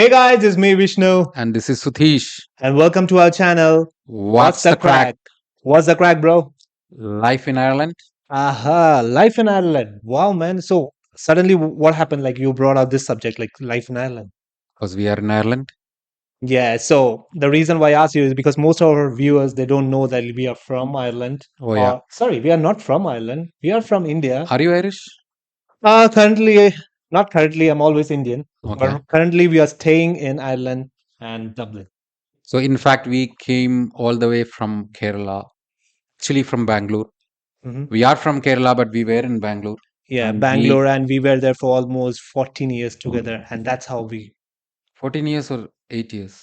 Hey guys, it's me Vishnu, And this is Sudheesh. and welcome to our channel. What's What's the the crack? crack? What's the crack, bro? Life in Ireland? Aha, life in Ireland. Wow, man. So suddenly, what happened? Like you brought out this subject, like life in Ireland. Because we are in Ireland. Yeah. So the reason why I asked you is because most of our viewers they don't know that we are from Ireland. Oh, yeah. Or sorry, we are not from Ireland. We are from India. Are you Irish? Currently, not currently. I'm always Indian, Okay. but currently we are staying in Ireland and Dublin. So, in fact, we came all the way from Kerala, actually from Bangalore. Mhm. We are from Kerala, but we were in Bangalore. Yeah, And we, Bangalore, and we were there for almost 14 years together, and that's how we, 14 years or 8 years?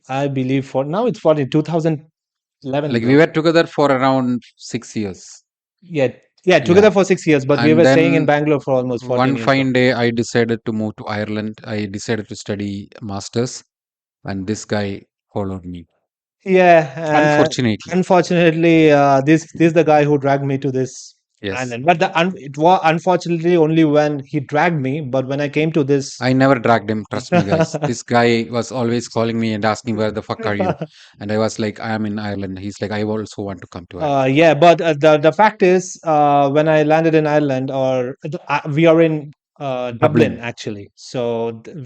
I believe, for now it's 14, 2011, Like we bro. were together for around 6 years. Yeah, yeah, Yeah. together for 6 years, but we And were staying in then Bangalore for almost 14 one years, bro. fine day, I decided to move to Ireland. I decided to study masters, and this guy followed me. Yeah, Unfortunately. unfortunately, this is the guy who dragged me to this Yes. island. But it was unfortunately only when he dragged me. But when I came to this, I never dragged him. Trust me, guys. This guy was always calling me and asking, "Where the fuck are you?" And I was like, "I am in Ireland." He's like, "I also want to come to Ireland." Yeah, but the fact is, when I landed in Ireland, we are in Dublin Dublin. actually. So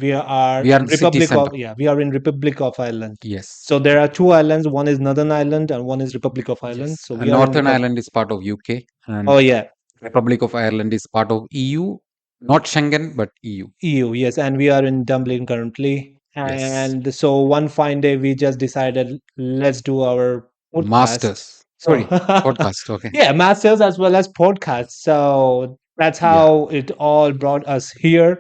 we are We are in in city Republic center. of yeah, we are in Republic of Ireland. Yes. So there are two islands. One is Northern Ireland, and one is Republic of Ireland. Yes. So we And are in Northern Republic. Ireland is part of UK, Oh and yeah, Republic of Ireland is part of EU, not Schengen, but EU. EU. Yes, and we are in Dublin currently. Yes. And so one fine day, we just decided let's do our podcast. Masters. So Sorry, podcast. Okay. yeah, masters as well as podcasts. So that's Yeah. how it all brought us here.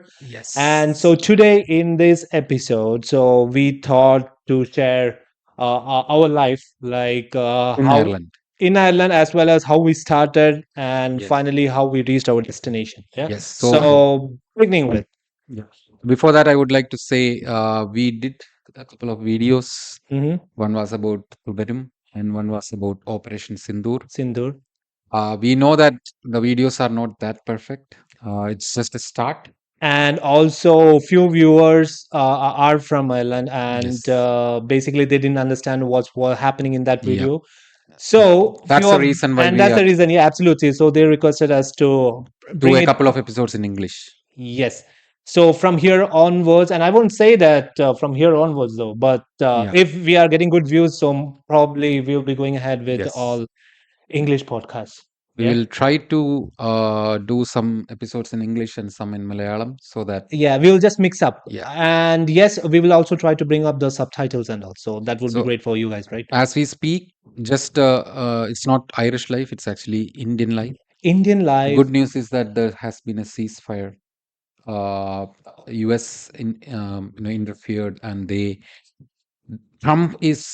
And Yes. so today in this episode, so we thought to share our life, like In how Ireland. in Ireland, as well as how we started and Yes. finally how we reached our destination. Yeah. Yes. So So beginning with. yeah. Before that, I would like to say we did a couple of videos. Mhm. One was about Tuberim and one was about Operation Sindoor. Sindur. We know that the videos are not that perfect. It's just a start. And also few viewers are from Ireland, and Yes. basically they didn't understand what's what happening in that Yeah. video. So few That's the of, reason why and we that's are the reason, yeah, absolutely. So they requested us to do bring a it. couple of episodes in English. Yes. So from here onwards, and I won't say that from here onwards though, but Yeah. if we are getting good views, so probably we'll be going ahead with Yes. all English podcasts. We Yeah. will try to do some episodes in English and some in Malayalam so that, Yeah, we'll just mix up. yeah. And yes, we will also try to bring up the subtitles and all. So that would be So great for you guys, right? as we speak, just it's not Irish life, it's actually Indian life. Indian The life. good news is that there has been a ceasefire. US interfered, and Trump is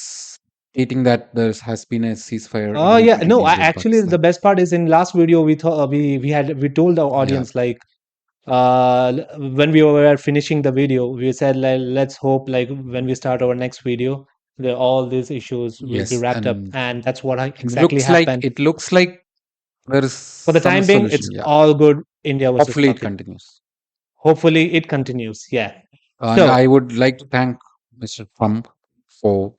stating that there has been a ceasefire Oh yeah, agreement no. between India and Actually, the Pakistan. best part is in last video we thought we told our Yeah. audience like when we were finishing the video we said like let's hope like when we start our next video all these issues will be Yes, wrapped up, and and that's what it exactly looks like happened. it looks like there is For the some time being, solution. it's Yeah. all good. India versus Hopefully it Pakistan. continues. Hopefully, it continues. Yeah. And So I would like to thank Mr. Trump for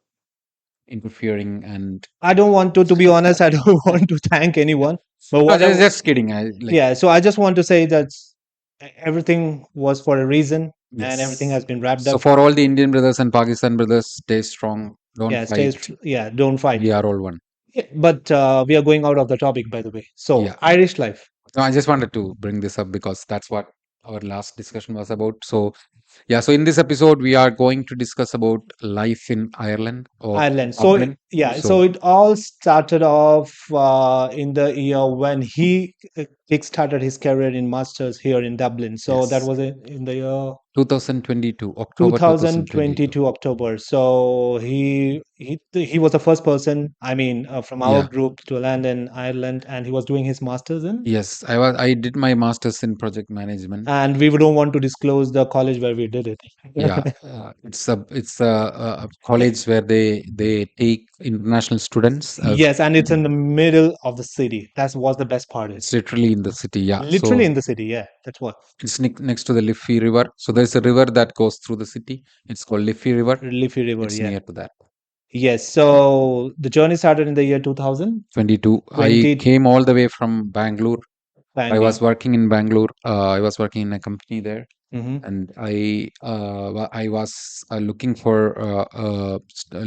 interfering and I don't want to be honest, I don't want to thank anyone. But no, just, whatever, just kidding. I like yeah. So I just want to say that everything was for a reason, and everything yes. has been wrapped So up. for all the Indian brothers and Pakistan brothers, stay strong. Don't Yeah, fight. yeah, don't fight. We are all one. Yeah, but we are going out of the topic, by the way. So Yeah. Irish life. No, I just wanted to bring this up because that's what our last discussion was about. So yeah, so in this episode we are going to discuss about life in Ireland or Ireland. So Dublin. yeah, so So it all started off in the year when he kick-started his career in masters here in Dublin. So that yes, was in the year 2022, October 2022. 2022 October. So he was the first person, I mean, from our Yeah. group to land in Ireland, and he was doing his masters in. Yes, I did my masters in project management. And we don't want to disclose the college where we did it. Yeah, it's a college where they take international students. Yes, and it's in the middle of the city. That's what the best part is. It's literally in the city. Yeah, Literally so in the city. Yeah, that's what. it's next to the Liffey River. So there's a river that goes through the city. It's called Liffey River. Leafy River. It's Yeah. near to that. Yes. So the journey started in the year 2020. 22. I came all the way from Bangalore. I was Banging. working in Bangalore. I was working in a company there, Hmm. and I was looking for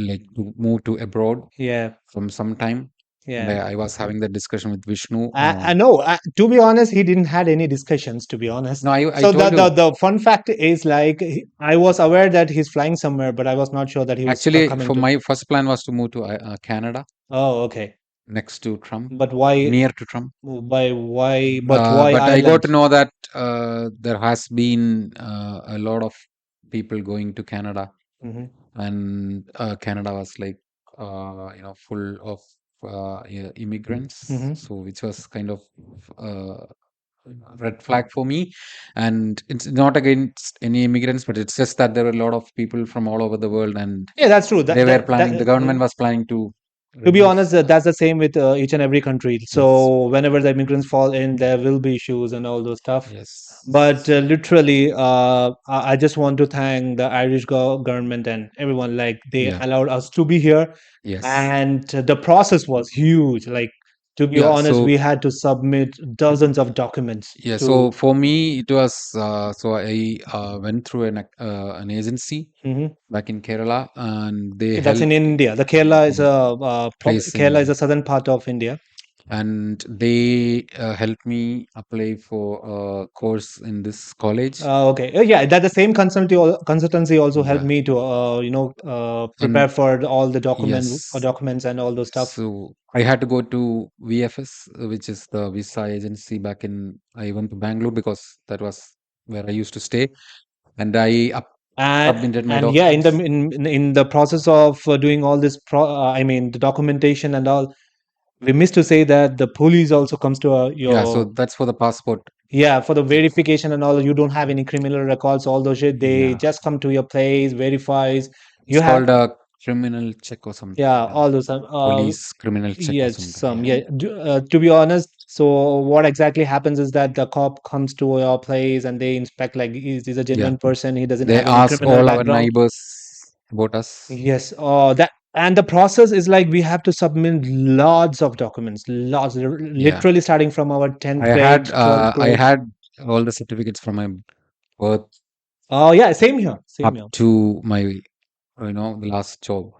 like to move to abroad Yeah. from some time. And Yeah. I was having that discussion with Vishnu. I know. To be honest, he didn't had any discussions. To be honest, No, I so told you. the fun fact is like I was aware that he's flying somewhere, but I was not sure that he was Actually, coming for to. my first plan was to move to Canada, Oh, okay. next to Trump, But why? near to Trump. Why? Why? But why But I got Ireland? to know that there has been a lot of people going to Canada, Hmm. and Canada was like full of yeah, immigrants, Hmm. so which was kind of uh, red flag for me. And it's not against any immigrants, but it's just that there were a lot of people from all over the world, and Yeah, that's true. they were That planning. The government was planning to to be reduce. honest, that's the same with each and every country. Yes, So whenever the immigrants fall in, there will be issues and all those stuff. But yes, literally, I just want to thank the Irish government and everyone. Like they yeah, allowed us to be here, yes, and the process was huge. Like to be yeah. honest, So we had to submit dozens of documents yeah, to. so for me it was so I went through an agency Mhm. back in Kerala, and they That's in helped. India. The Kerala is Yeah, a place Kerala is in, a southern part of India. and they helped me apply for a course in this college. Okay. Yeah, that the same consultancy also helped Yeah, me to prepare and for all the yes, documents and all those stuff. so I had to go to VFS, which is the visa agency back in. I went to Bangalore because that was where I used to stay, and I submitted my And yeah, documents. in the process of doing all this I mean the documentation and all, we missed to say that the police also comes to Yeah, so your. that's for the passport. Yeah, for the verification and all, you don't have any criminal records, all those shit. They Yeah, just come to your place, verifies. You it's have. called a criminal check or something. Yeah, Yeah, all those. police criminal check or Yes, something. some. Yeah. Yeah, to be honest, so what exactly happens is that the cop comes to your place and they inspect like is this a Yeah, genuine person? He doesn't they have any ask criminal all our background. neighbors about us. Yes. Oh, that and the process is like we have to submit lots of documents, lots, Yeah, literally starting from our 10th grade, 12th I grade. had all the certificates from my birth Oh, yeah, same here, same up here. to my the last job.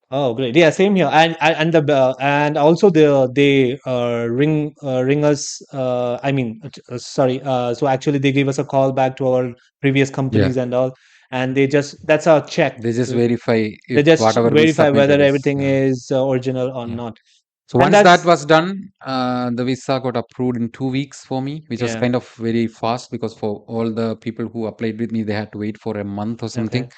Oh, great. Yeah, same here. And the and also they ring us. I mean, sorry. So actually, they give us a call back to our previous Yeah, companies and all, and they just that's our check. they just verify They if just whatever we verify whether submitted is. everything Yeah, is original or yeah. not. So And once that that's was done, the visa got approved in 2 weeks for me, which was yeah. kind of very fast because for all the people who applied with me, they had to wait for a month or something. Okay.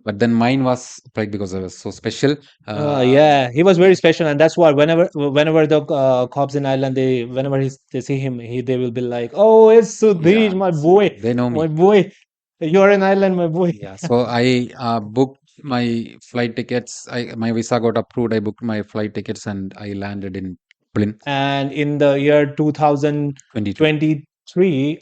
But then mine was applied because I was so special. Yeah, he was very special, and that's why whenever the cops in Ireland, they see him, they will be like, "Oh, it's Sudheesh, Yeah, they know my me. boy, you're in Ireland, my boy." Yeah, so I booked my flight tickets. My visa got approved. I booked my flight tickets and I landed in Dublin, And in the year 22, 2023,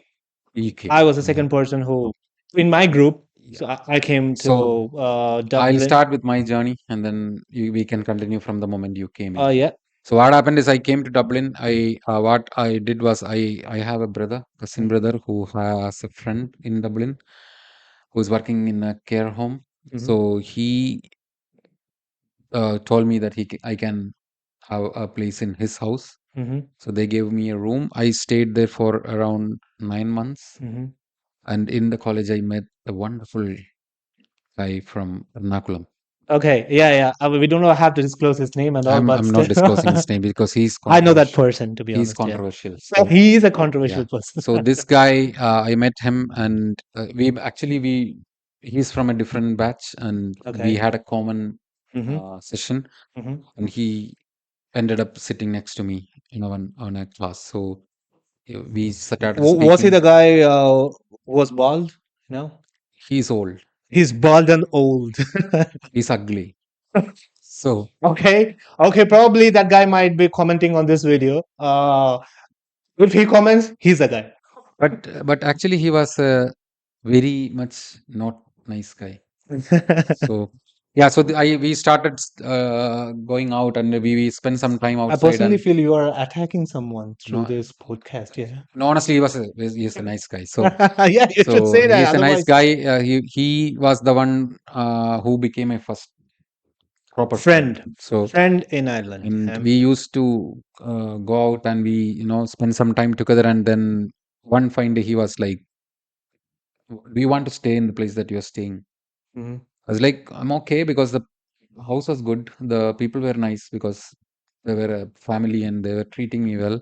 UK. I was the Yeah, second person who, in my group, yeah. so I came So to I'll Dublin. start with my journey, and then we can continue from the moment you came in. Yeah. So what happened is I came to Dublin. I what I did was I have a brother, cousin brother, who has a friend in Dublin who's working in a care home. Mm-hmm. So he told me that I can have a place in his house. Mm-hmm. So they gave me a room. I stayed there for around 9 months. Mm-hmm. And in the college, I met a wonderful guy from Ernakulam. Okay, yeah, yeah. We don't know have to disclose his name and all, but I'm not still, disclosing his name because he's I know that controversial. person to be He's honest. Yeah, controversial. so So he is a yeah. controversial person. So this guy, I met him, and we he's from a different batch, and we Okay. had a common Mm-hmm. session, Mm-hmm. and he ended up sitting next to me, on a class. So we started Was he speaking. the guy who was bald? You know? he's old. He's bald and old. He's ugly. So, Okay, okay, probably that guy might be commenting on this video. If he comments, he's a guy. but actually, he was a very much not nice guy. So, yeah. So we started going out, and we spent some time I outside. personally And feel you are attacking someone through no, this podcast. Yeah. no, honestly, he is a nice guy. So Yeah, you should so say he that. is a nice Otherwise, guy. He was the one who became my first proper friend. friend, So friend in Ireland. and we used to go out and we spend some time together. And then one fine day he was like, "Do you want to stay in the place that you're staying?" Mhm, I was like, "I'm okay," because the house was good. The people were nice because they were a family and they were treating me well.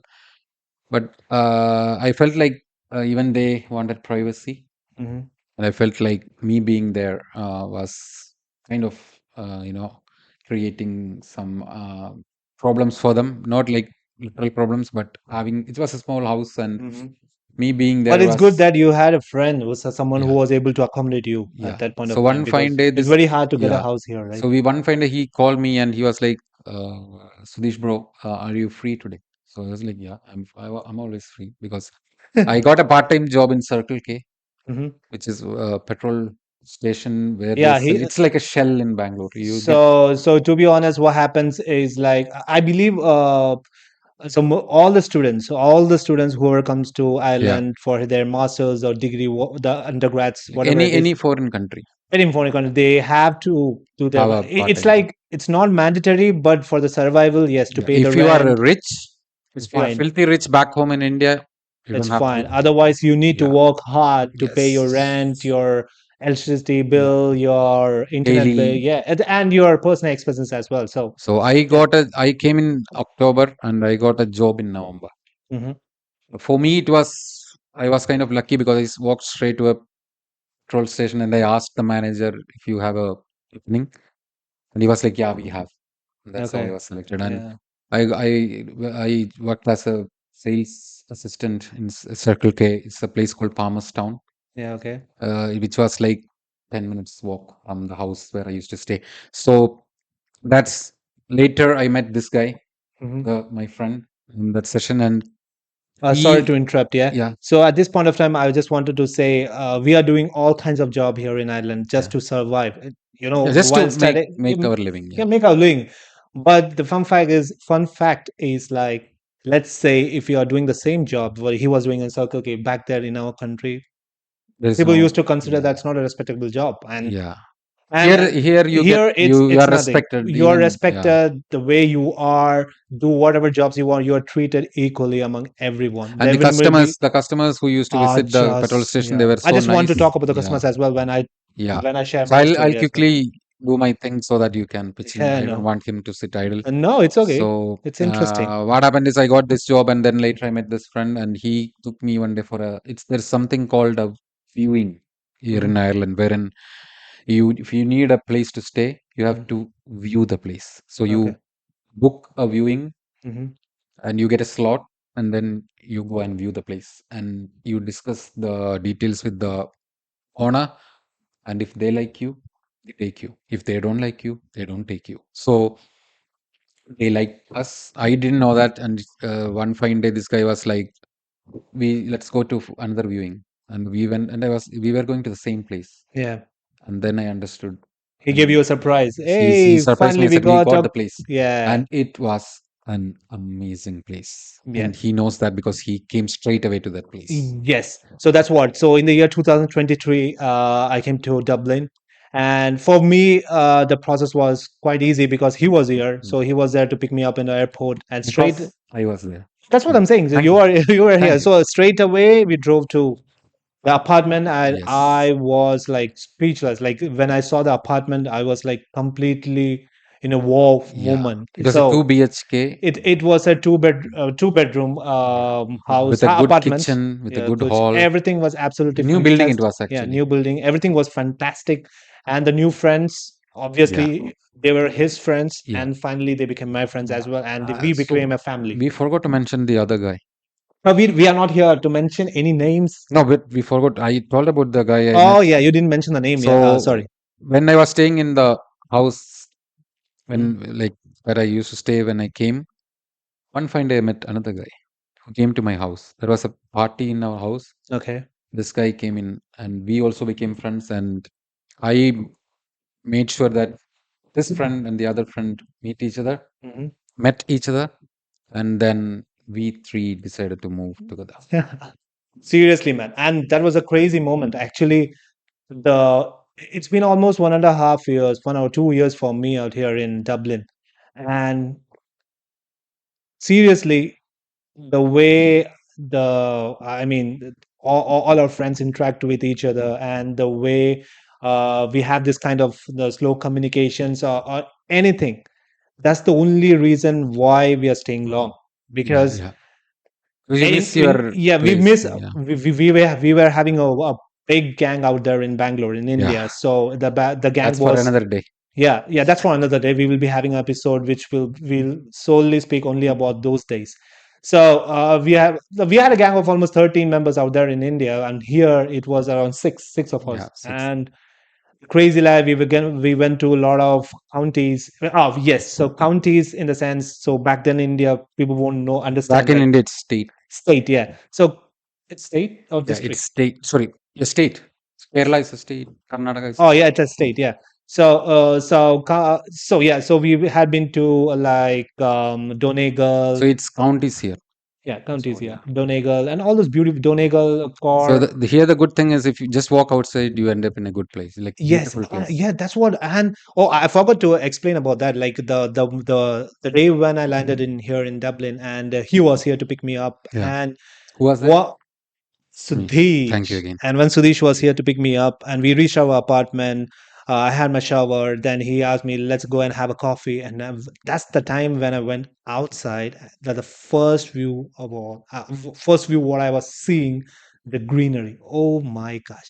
But I felt like even they wanted privacy. mhm, And I felt like me being there was kind of, creating some problems for them. Not like literal problems, but having it was a small house, and mhm. me being But there it's good was, that you had a friend, was someone who yeah, was able to accommodate you at yeah. that point So of time one fine because day, it's this, very hard to get a yeah. house here, right? So one fine day he called me and he was like, "Sudheesh, bro, are you free today?" So I was like, "Yeah, I'm always free because I got a part-time job in Circle K, Mhm. which is a petrol station where they Yeah, sell. he. It's like a Shell in Bangalore. You get, So to be honest, what happens is like I believe all the students whoever comes to yeah, Ireland for their masters or degree, the undergrads, like whatever it is, any foreign country in foreign country, they have to do their. have a It's part-time job. like it's not mandatory, but for the survival, yes, to Yeah, pay the if you are rent, rich, it's if you are fine. filthy rich back home in India, you It's don't have fine. to. Otherwise, you need to Yeah, work hard to pay your rent, yes, your electricity yeah, bill, your internet bill, daily. yeah, and your personal expenses as well. So, So yeah. I came in October and I got a job in November. Hmm. For me, I was kind of lucky because I walked straight to a petrol station and I asked the manager if you have a opening, and he was like, "Yeah, we have." And that's how I Okay. was selected. And Yeah. I worked as a sales assistant in Circle K. It's a place called Palmerstown, Yeah. Okay. which was like 10 minutes walk from the house where I used to stay. So that's later I met this guy, Hmm. my friend, in that session, and Sorry to he, interrupt. Yeah. yeah, So at this point of time, I just wanted to say we are doing all kinds of job here in Ireland just yeah, to survive. yeah, just to While studying, make our living. yeah, Yeah, make a living. But the fun fact is like, let's say if you are doing the same job what he was doing in Circle K back there in our country, there's people used no, to consider yeah, that's not a respectable job, yeah. and Here you get, here you it's are nothing. respected You're even. Yeah. respected the way you are, do whatever jobs you want, you're treated equally among everyone. And There will be the customers who used to visit the petrol just station, they yeah. were I so just want to nice. talk about the Yeah, customers as well yeah. when I share So my I'll story as well. quickly do my thing so that you can pitch in. Yeah, I don't no. want him to sit idle. No, it's okay. So It's interesting. what happened is I got this job, and then later I met this friend, and he took me one day for a. It's There's something called a viewing here in Hmm. Ireland, wherein if you need a place to stay, you have Hmm. to view the place. So Okay. you book a viewing Hmm. and you get a slot, and then you go and view the place and you discuss the details with the owner. And if they like you, they take you. If they don't like you, they don't take you. So they like us. I didn't know that. And one fine day this guy was like, we let's go to another viewing. And we went, and we were going to the same place. Yeah. And then I understood. He gave And you a surprise. he Hey, surprised me finally and we said, "We got got a the place." yeah. And it was an amazing place. Yeah. And he knows that because he came straight away to that place. Yes. So that's what. So in the year 2023, I came to Dublin. And for me, the process was quite easy because he was here. Mm. So he was there to pick me up in the airport and straight. Because I was there. That's what Mm. I'm saying. So Thank you you. are you were here. Thank you. So straight away we drove to the apartment and Yes. I was like speechless. Like when I saw the apartment, I was like completely in a wow Yeah. moment. It was a 2 So BHK it was a two bedroom yeah, house with a good apartment. kitchen, with a Yeah, good good. hall. Everything was absolutely New building it fantastic. was Yeah, actually. new building. Everything was fantastic, and the new friends. Yeah. Obviously, they were his friends, Yeah. and finally they became my friends Yeah. as well, and we So became a family. we forgot to mention the other guy. We are not here to mention any names. No, but we forgot. I told about the guy I met. Oh yeah, you didn't mention the name. Yeah, So sorry. when I was staying in the house, Mhm. when like where I used to stay when I came, one fine day I met another guy who came to my house. There was a party in our house. Okay. This guy came in, and we also became friends. And I made sure that this friend and the other friend Mhm. met each other, and then we three decided to move together. Seriously, man, and that was a crazy moment. Actually, the it's been almost 1.5 years, 1 or 2 years for me out here in Dublin, and seriously, the way I mean, all our friends interact with each other, and the way we have this kind of the slow communications or anything. That's the only reason why we are staying long, Yeah, because yeah. Because you miss your yeah, we place. miss Yeah, we were having a big gang out there in Bangalore in yeah. India. So the gang That's for was, another day. yeah, that's for another day. We will be having an episode which will solely speak only about those days. So we had a gang of almost 13 members out there in India, and here it was around six of Yeah, us. 6. And crazy life. We went to a lot of counties. Oh yes, so counties in the sense. So back then India, people won't know Back understand in like India, it's state. state. Yeah, so it's state or Yeah, it's district. state. Sorry, a state. Kerala is a state. Karnataka is a Oh yeah, state. it's a state. Yeah. So yeah, so we had been to like So Donegal, it's counties here. yeah, counties, So yeah, yeah. Donegal, and all those beautiful Donegal, So Cork. here the good thing is if you just walk outside, you end up in a good place, like Yes, beautiful place. yeah, that's what. And oh, I forgot to explain about that. Like the day when I landed in here in Dublin, and he was here to pick me up, Yeah. and Who was that? what Me. Thank you Sudheesh. again. And when Sudheesh was here to pick me up, and we reached our apartment, I had my shower. Then he asked me, "Let's go and have a coffee." And that's the time when I went outside. That the first view of all, first view what I was seeing, the greenery. Oh my gosh!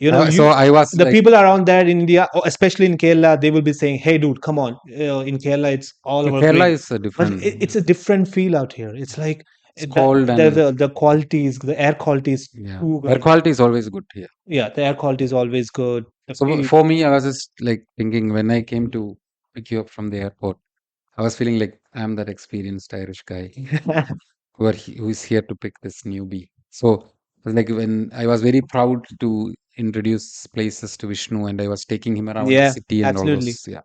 So You I was the like, people around there in India, especially in Kerala, they will be saying, "Hey, dude, come on! In Kerala, it's all over Kerala green." is a But different. it's a different feel out here. It's Yeah. like It's cold and the qualities, the air quality is yeah, too air good. quality is always good here. Yeah, the air quality is always good. The So feel. for me, I was just like thinking when I came to pick you up from the airport, I was feeling like I'm that experienced Irish guy who is here to pick this newbie. So it was like when I was very proud to introduce places to Vishnu, and I was taking him around the Yeah, city and all absolutely. those. Yeah,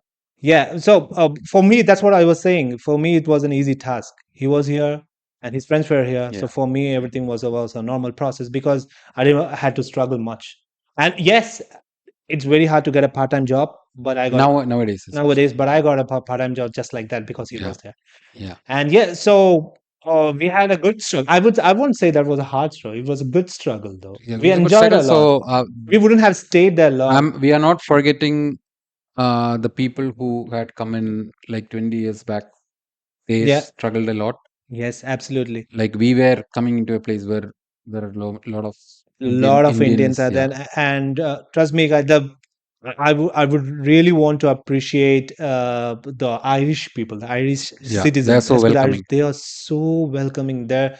Yeah. So for me, that's what I was saying. For me, it was an easy task. He was here, and his friends were here. So yeah. for me, everything was a normal process because I didn't had to struggle much. And yes, it's very hard to get a part time job, but I got Nowadays, nowadays. especially. But I got a part time job just like that because he Yeah, was there. yeah, And yeah, so we had a good struggle. I wouldn't say that was a hard struggle. It was a good struggle though. yeah. It We was a good enjoyed struggle. a lot. So We wouldn't have stayed there long. we are not forgetting the people who had come in like 20 years back. They Yeah. struggled a lot. Yes, absolutely. Like we were coming into a place where there are a lot of A lot of Indians Indians. are Yeah, there, and trust me, guys, the I would really want to appreciate the Irish people, the Irish yeah. They are citizens, so especially Irish. welcoming. They are so welcoming. There,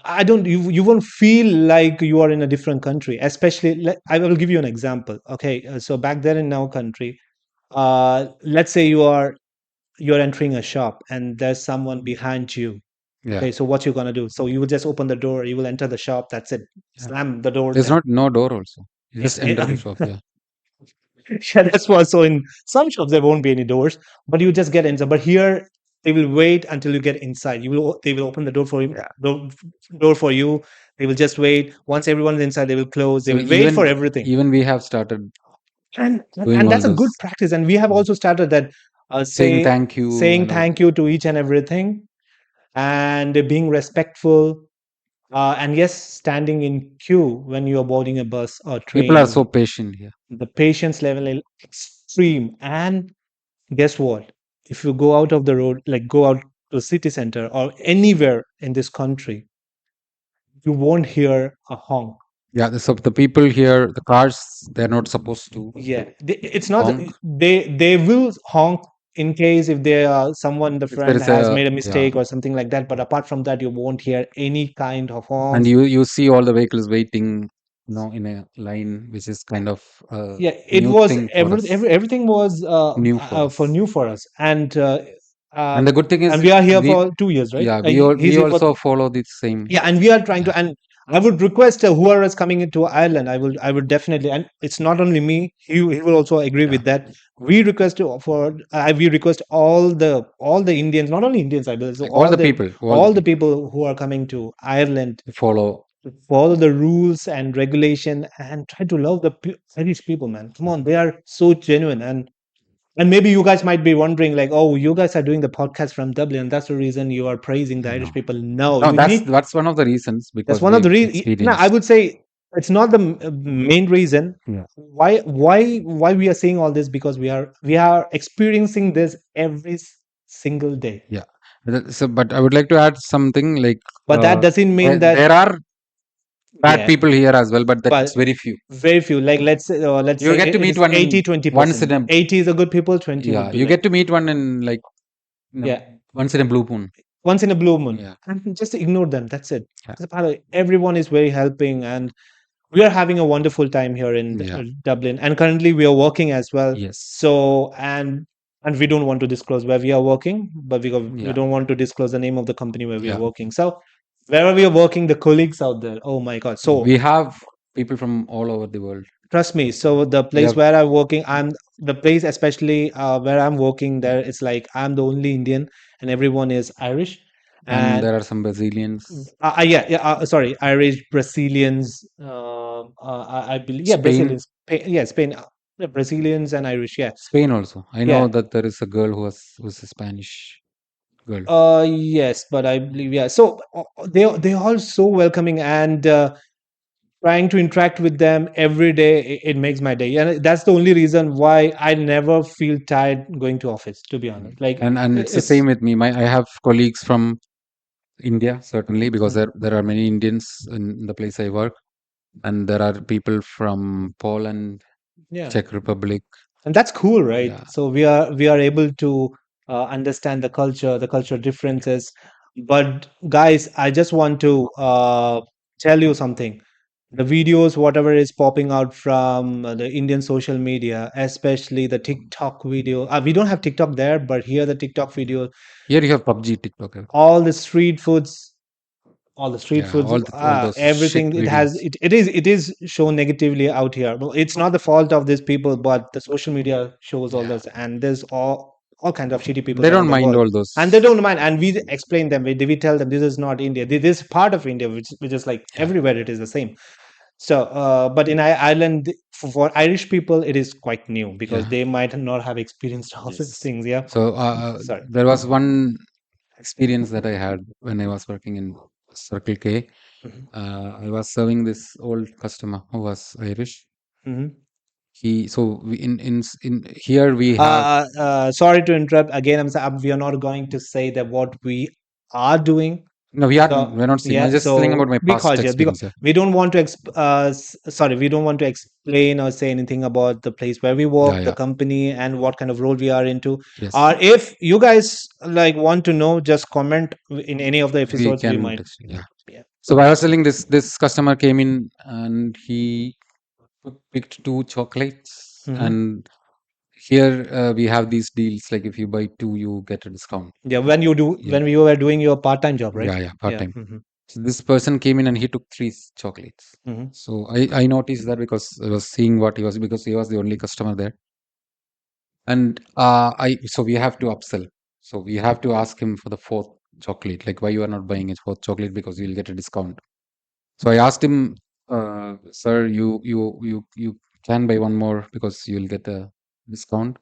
I don't you won't feel like you are in a different country. Especially, I will give you an example. Okay, so back there in our country, let's say you're entering a shop and there's someone behind you. Yeah, Okay, so what you're gonna do? So you will just open the door, you will enter the shop. That's it. yeah. Slam the door. There's Then not no door also. You yeah, just enter the shop. Yeah, yeah, that's what. So in some shops there won't be any doors, but you just get inside. But here they will wait until you get inside. They will open the door for you. yeah. Door for you. They will just wait. Once everyone's inside, they will close. They So will wait for everything. even we have started And doing all that's a good those practice. And we have also started that saying thank you saying and all. thank you to each and everything, and being respectful. And yes, standing in queue when you are boarding a bus or People are train, so patient here. the patience level is extreme. And guess what? If you go out of the road, like go out to city center or anywhere in this country, you won't hear a honk. Yeah, so the people here, the cars, they're not supposed to Yeah, it's not. honk. They will honk in case if there are someone, the If there friend is has a, made a yeah, mistake or something like that. But apart from that, you won't hear any kind of and horns. you see all the vehicles waiting, in a line, which is kind of a Yeah, it new was thing for us, everything was new for for us. new for us, And the good thing and is we are here we, for 2 years, right? yeah, He's we here for also follow the same. yeah, and we are trying Yeah, to. And I would request whoever is coming into Ireland, I would definitely, and it's not only me. He will also agree yeah, with that. We request for we request all the Indians, not only Indians, I believe, so like all the all the people people who are coming to Ireland follow. to follow the rules and regulation and try to love the Irish people, man. Come on, they are so genuine. And maybe you guys might be wondering, like, oh, you guys are doing the podcast from Dublin. That's the reason you are praising the Irish No, people. No, no, you need. that's one of the reasons That's because one of the we've reasons. No, I experienced. would say it's not the main reason. Yeah, Why we are saying all this, because we are experiencing this every single day. yeah. So, but I would like to add something like, But that doesn't mean there that. are bad Yeah, people here as well, but that it's but very few. very few. Like let's You say get to it meet is one 80 once in 20%. a, 80 is the good people, 20 yeah, would be you like, get to meet one in like, yeah, once in a blue moon. once in a blue moon. Yeah, And just ignore them. That's it. yeah, It's a part of, everyone is very helping, and we are having a wonderful time here in yeah. Dublin. And currently we are working as well. Yes, So and we don't want to disclose where we are working, but we yeah, don't want to disclose the name of the company where we are yeah. working. So wherever we are working, the colleagues out there, oh my god. So We have people from all over the world. trust me. So the We place have, where I'm working, I'm the place especially where I'm working there. It's like I'm the only Indian, and everyone is Irish. and And there are some Brazilians, yeah, yeah. Sorry, Irish, Brazilians. I believe, yeah, Spain, Brazilians. Yeah, Spain, yeah, Brazilians and Irish. Yeah, Spain also. I know yeah. that there is a girl who's a Spanish girl, Yes, but I believe, yeah. So they are all so welcoming, and trying to interact with them every day. It makes my day, and that's the only reason why I never feel tired going to office. To be honest, like and it's the it's. same with me. I have colleagues from India, certainly, because Mhm. there are many Indians in the place I work, and there are people from Poland, Yeah. Czech Republic. And that's cool, right? Yeah, So we are able to understand the culture yeah. differences. But guys, I just want to tell you something. The videos, whatever is popping out from the Indian social media, especially the TikTok video, we don't have TikTok there, but here the TikTok video, Here you have PUBG, TikTok. all the street foods, Yeah, all those shit everything, videos. it is shown negatively out here. Well, it's not the fault of these people, but the social media shows all Yeah, this, and there's all kinds of shitty people they around don't the mind world, all and they those. don't mind. And we explain them, we tell them this is not India, this is part of India, which is like Yeah, everywhere it is the same. So but in Ireland, for Irish people, it is quite new because yeah. they might not have experienced all these Yes. things. Yeah. So Sorry. there was one experience that I had when I was working in Circle K. Mhm. I was serving this old customer who was Irish. Mhm. He so we, in here we have, Sorry to interrupt again. We are not going to say that what we are doing. no, So we're not saying. I'm yeah, just telling about so my past because experience. Yeah. we don't want to sorry, we don't want to explain or say anything about the place where we Yeah, work, the yeah. company, and what kind of role we are into. Yes. Or if you guys like want to know, just comment in any of the We episodes. We can might. text you. Yeah. Yeah. So I was telling this customer came in and he picked two chocolates, Hmm. and here we have these deals like if you buy two you get a discount. Yeah. Yeah, When you were doing your part-time job, right? yeah, yeah, part Yeah. time. Hmm. So this person came in and he took three chocolates. Hmm. So I noticed that because I was seeing what he was, because he was the only customer there. And I so we have to upsell. So we have to ask him for the fourth chocolate, like why you are not buying his fourth chocolate, because you'll get a discount. So I asked him, sir, you can buy one more because you'll get a discount.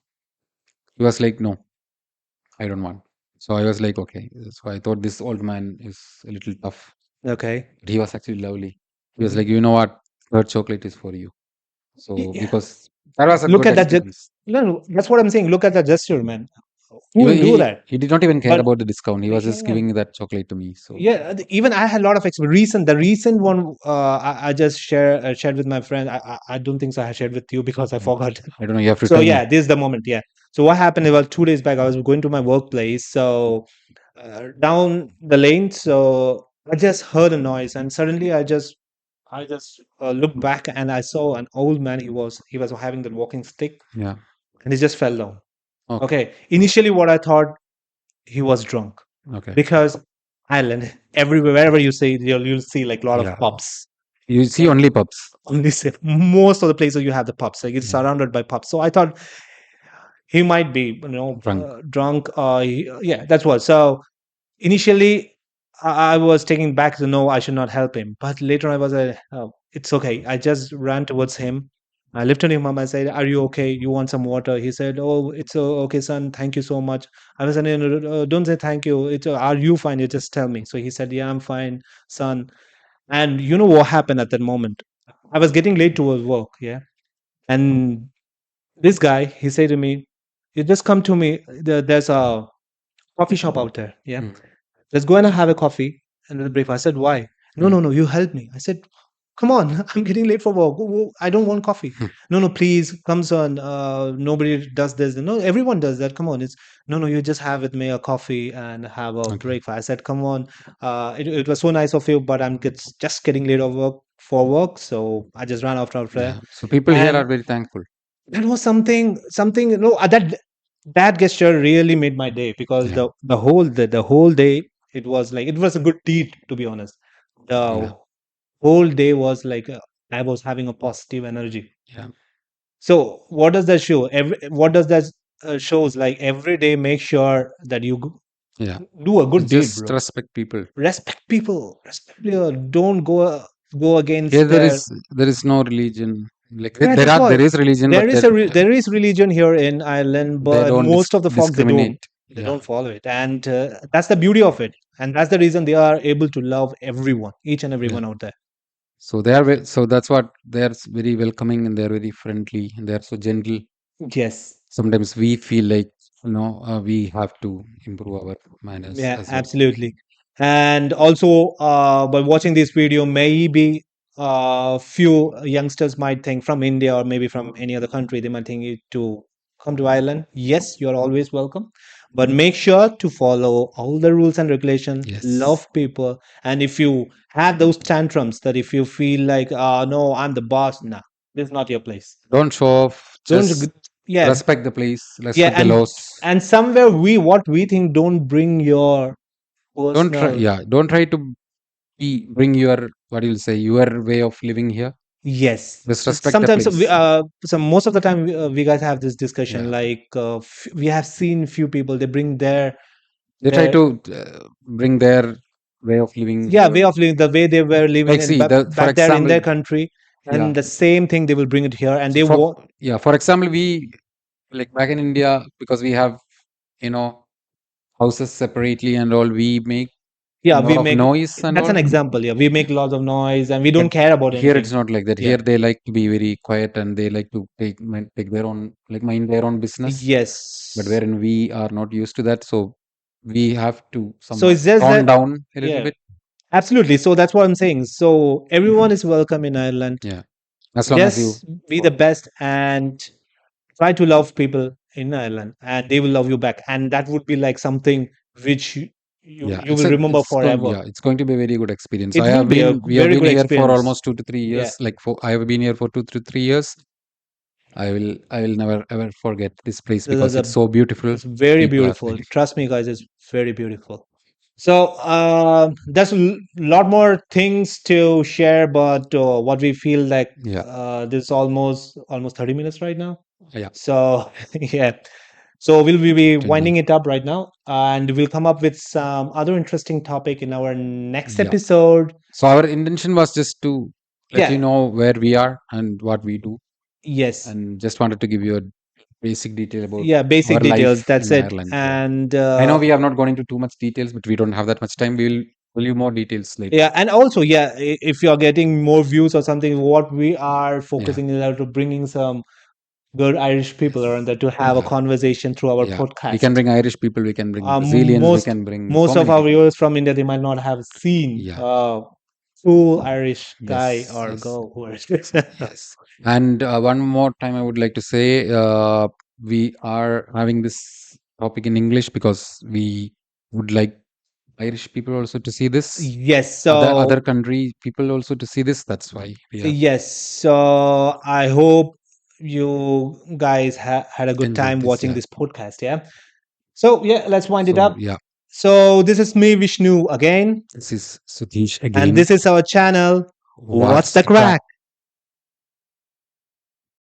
He was like, no, I don't want. So I was like, okay. So I thought this old man is a little tough, Okay. but he was actually lovely. He was Hmm. like, you know what, third chocolate is for you. So Yeah. because that was a Look good at that. experience. No, no, that's what I'm saying. Look at that gesture, man. Who Even will do that? he did not even care But about the discount. He was just yeah, giving that chocolate to me. So yeah. Even I had a lot of recent. The recent one I just shared with my friend. I don't think so. I shared with you because I I, forgot. I don't know. You have to So tell yeah, me. this is the moment. Yeah. So what happened about 2 days back? I was going to my workplace, so down the lane. So I just heard a noise, and suddenly I just looked back and I saw an old man. He was having the walking stick, Yeah. and he just fell down. Okay. Okay. Initially, what I thought, he was drunk, Okay. because Ireland, everywhere, wherever you see, you'll see like a lot of Yeah. pubs. You see Okay. only pubs. Only say most of the places you have the pubs, like it's Yeah. surrounded by pubs. So I thought he might be, Drunk. drunk. Yeah, that's what. So initially, I was taken back to know I should not help him. But later I was oh, it's okay. I just ran towards him. I lifted him up. I said, "Are you okay? You want some water?" He said, "Oh, it's okay, son. Thank you so much." I was saying, "No, no, no, don't say thank you. It's are you fine? You just tell me." So he said, "Yeah, I'm fine, son." And you know what happened at that moment? I was getting late towards work. Yeah, and this guy, he said to me, "You just come to me. There's a coffee shop out there. Yeah, Mm. let's go and have a coffee and a breakfast." I said, "Why?" "No, Mm. no, no, you help me." I said, "Come on, I'm getting late for work. I don't want coffee." "No, no, please, come on. Nobody does this. No, everyone does that. Come on." It's, "No, no, you just have with me a coffee and have a Okay. breakfast." I said, "Come on. It was so nice of you, but just getting late of work for work." So I just ran after there. Yeah. So people here And are very thankful. that was something, that gesture really made my day, because Yeah. the whole day, it was a good deed, to be honest. Yeah. The whole day was like, I was having a positive energy. Yeah. So what does that show? What does that shows? Like, every day, make sure that you Yeah. do a good deed, Just bro. respect people. Respect people, respect people. Don't go Here against their. there is no religion. Like Yeah, that's there what. is religion, but There is religion here in Ireland, they but don't most of the folks, they don't. discriminate. They Yeah. don't follow it, and that's the beauty of it, and that's the reason they are able to love everyone, each and Yeah. everyone out there. So they are so that's what they are very welcoming and they are very friendly and they are so gentle. Yes. Sometimes we feel like we have to improve our manners Yeah, as well. absolutely. And also, by watching this video, maybe few youngsters might think, from India or maybe from any other country, they might think to come to Ireland. Yes, you're always welcome, but make sure to follow all the rules and regulations. Yes. Love people, and if you have those tantrums, that if you feel like, no, I'm the boss, nah, this is not your place. Don't show off. Don't. Just Yeah, respect the place. yeah, Respect the and laws. somewhere, what we think, don't bring your Don't try. personal. Yeah. Don't try to bring your what you'll say your way of living here. Yes. Just respect the Sometimes, place. most of the time, we guys have this discussion. Yeah. Like, we have seen few people. They bring their They try their to bring their way of living. yeah, way of living, the way they were living Like in see the for back there in example. their country, Yeah. and the same thing they will bring it here, and So they for want. yeah, for example, we like back in India because we have you know houses separately and all. We make a Yeah, lot we of make. noise and That's an all. example. Yeah, we make lots of noise, and we But don't care about here it's anything. not like that. Here Yeah. they like to be very quiet and they like to take their own like mind their own business. But Yes. wherein we are not used to that, so we have to So somewhat it's just tone that. down a little Yeah, bit. absolutely. So that's what I'm saying. So everyone is welcome in Ireland. Yeah, as long as you Just be the follow. best and try to love people in Ireland, and they will love you back. And that would be like something which Yeah, you will remember forever. it's going to be a very good experience. It will be a We have very been good here for experience. almost 2 to 3 years. Yeah, Like for I have been here for 2 to 3 years. I will never ever forget this place because it's the so beautiful. it's very People are beautiful. very Trust me, guys, it's very beautiful. So there's a lot more things to share, but what we feel like, yeah this is almost 30 minutes right now. yeah So yeah. So we'll be 10 minutes. winding it up right now, and we'll come up with some other interesting topic in our next Yeah. episode. So our intention was just to let you Yeah. know where we are and what we do, Yes. and just wanted to give you a basic detail about Yeah. our Basic details. life That's in it. Ireland. Yeah, And I know we have not gone into too much details, but we don't have that much time. We will tell you more details later. yeah, and also, yeah, if you're getting more views or something, what we are Yeah. focusing is to bringing some good Irish people Yes. around there to have a Yeah. conversation through our Yeah. We can podcast. bring Irish people. We can bring Um, Brazilians. We most can bring so most of many our people. viewers from India, they might not have seen Yeah. a full Irish guy Yes. or Yes. girl who is. Yes. And one more time, I would like to say we are having this topic in English because we would like Irish people also to see this, Yes, other so country people also to see this. That's why we are yes, so I hope you guys had a good enjoyed time this. watching Yeah. this podcast. Yeah. So yeah, let's wind it So up. yeah, So this is me, Vishnu, again, this is Sudheesh and again. this is our channel. What's What's the the crack? crack?